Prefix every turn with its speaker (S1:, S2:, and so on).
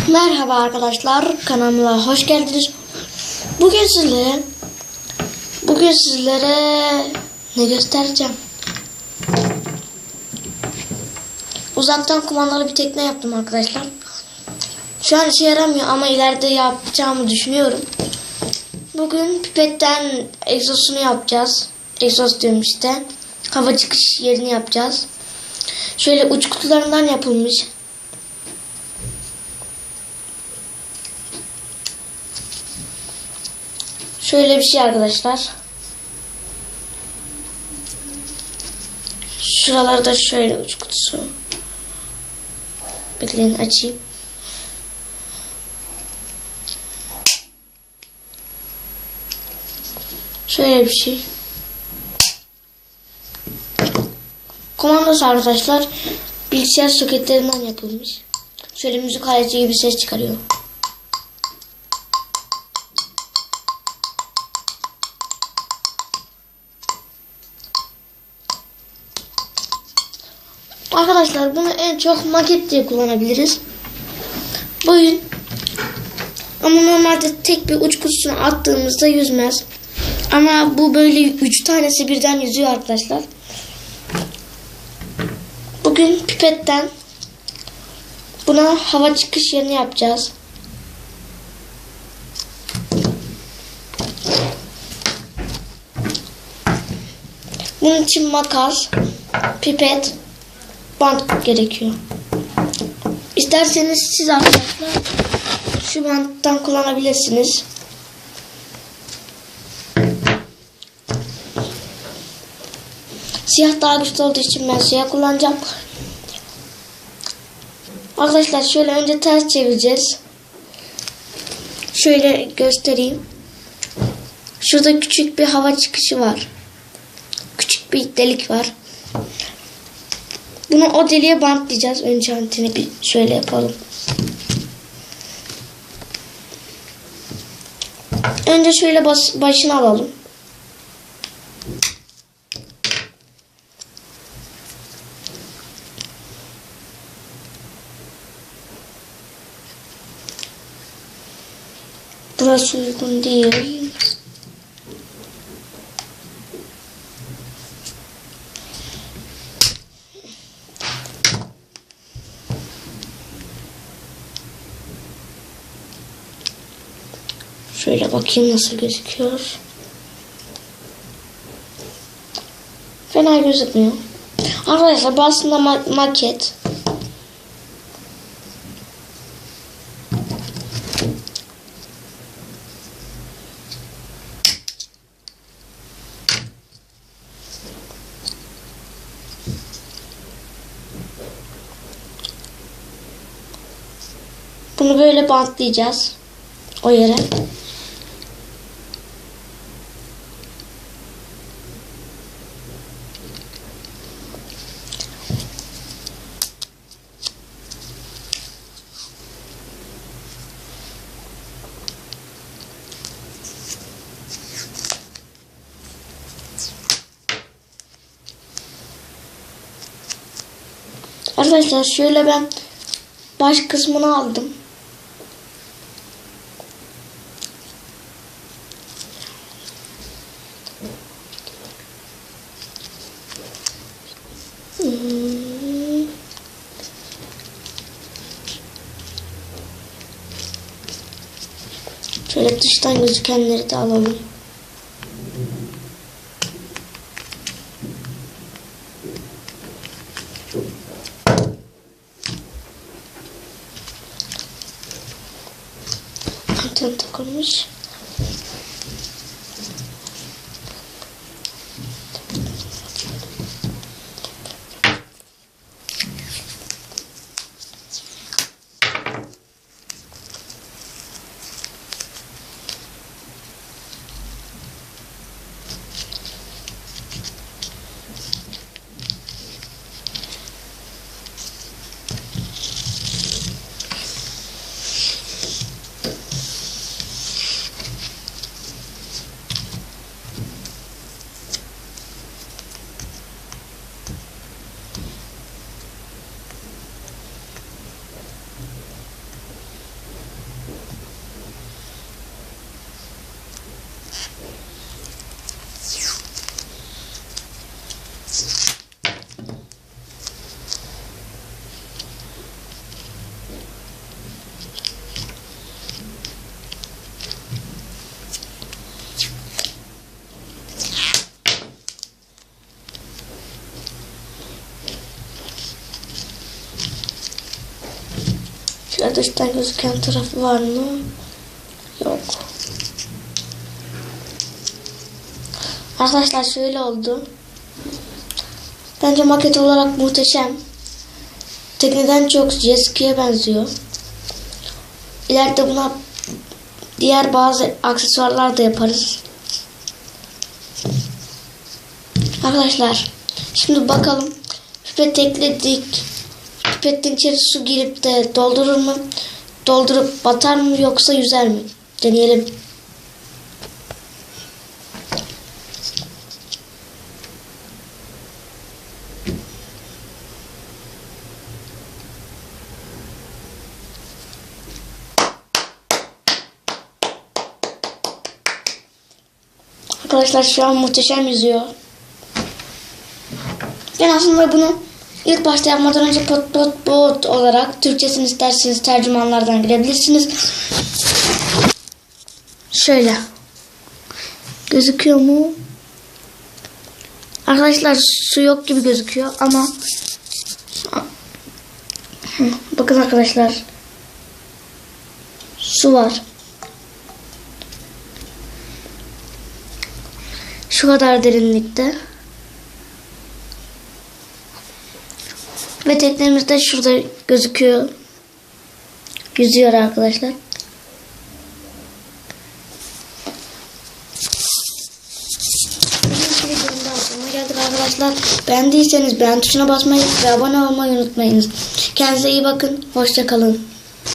S1: Merhaba arkadaşlar, kanalıma hoş geldiniz. Bugün sizlere ne göstereceğim? Uzaktan kumandalı bir tekne yaptım arkadaşlar. Şu an işe yaramıyor ama ileride yapacağımı düşünüyorum. Bugün pipetten egzosunu yapacağız. Egzoz diyorum işte. Hava çıkış yerini yapacağız. Şöyle uç kutularından yapılmış. Şöyle bir şey arkadaşlar. Şuralarda şöyle uç kutusu. Bekleyin açayım. Şöyle bir şey. Komandası arkadaşlar bilgisayar soketlerinden yapılmış. Şöyle müzik aleti gibi ses çıkarıyor. Arkadaşlar bunu en çok maket diye kullanabiliriz. Boyun. Ama normalde tek bir uç kutusunu attığımızda yüzmez. Ama bu böyle 3 tanesi birden yüzüyor arkadaşlar. Bugün pipetten buna hava çıkış yerini yapacağız. Bunun için makas, pipet, bant gerekiyor. İsterseniz siz arkadaşlar şu banttan kullanabilirsiniz. Siyah daha güçlü olduğu için ben siyah kullanacağım. Arkadaşlar şöyle önce ters çevireceğiz. Şöyle göstereyim. Şurada küçük bir hava çıkışı var. Küçük bir delik var. Bunu o deliğe bantlayacağız. Önce anteni bir şöyle yapalım. Önce şöyle başını alalım. Burası uygun değil. Şöyle bakayım nasıl gözüküyor. Fena gözükmüyor. Arkadaşlar bu aslında maket. Bunu böyle bantlayacağız o yere. Arkadaşlar şöyle ben baş kısmını aldım. Şöyle dıştan gözükenleri de alalım. Anten takılmış. Şöyle dıştan gözüken tarafı var mı? Yok. Arkadaşlar şöyle oldu. Bence maket olarak muhteşem. Tekneden çok jet ski'ye benziyor. İleride buna diğer bazı aksesuarlar da yaparız. Arkadaşlar şimdi bakalım. Pipet ekledik. Pipetin içeri su girip de doldurur mu? Doldurup batar mı yoksa yüzer mi? Deneyelim. Arkadaşlar şu an muhteşem yüzüyor. Ben aslında bunu ilk başta yapmadan önce pot olarak Türkçesini isterseniz tercümanlardan girebilirsiniz. Şöyle. Gözüküyor mu? Arkadaşlar su yok gibi gözüküyor ama bakın arkadaşlar. Su var. Şu kadar derinlikte. Ve teknemiz de şurada gözüküyor. Yüzüyor arkadaşlar. Geldik arkadaşlar. Beğendiyseniz beğen tuşuna basmayı ve abone olmayı unutmayınız. Kendinize iyi bakın. Hoşça kalın.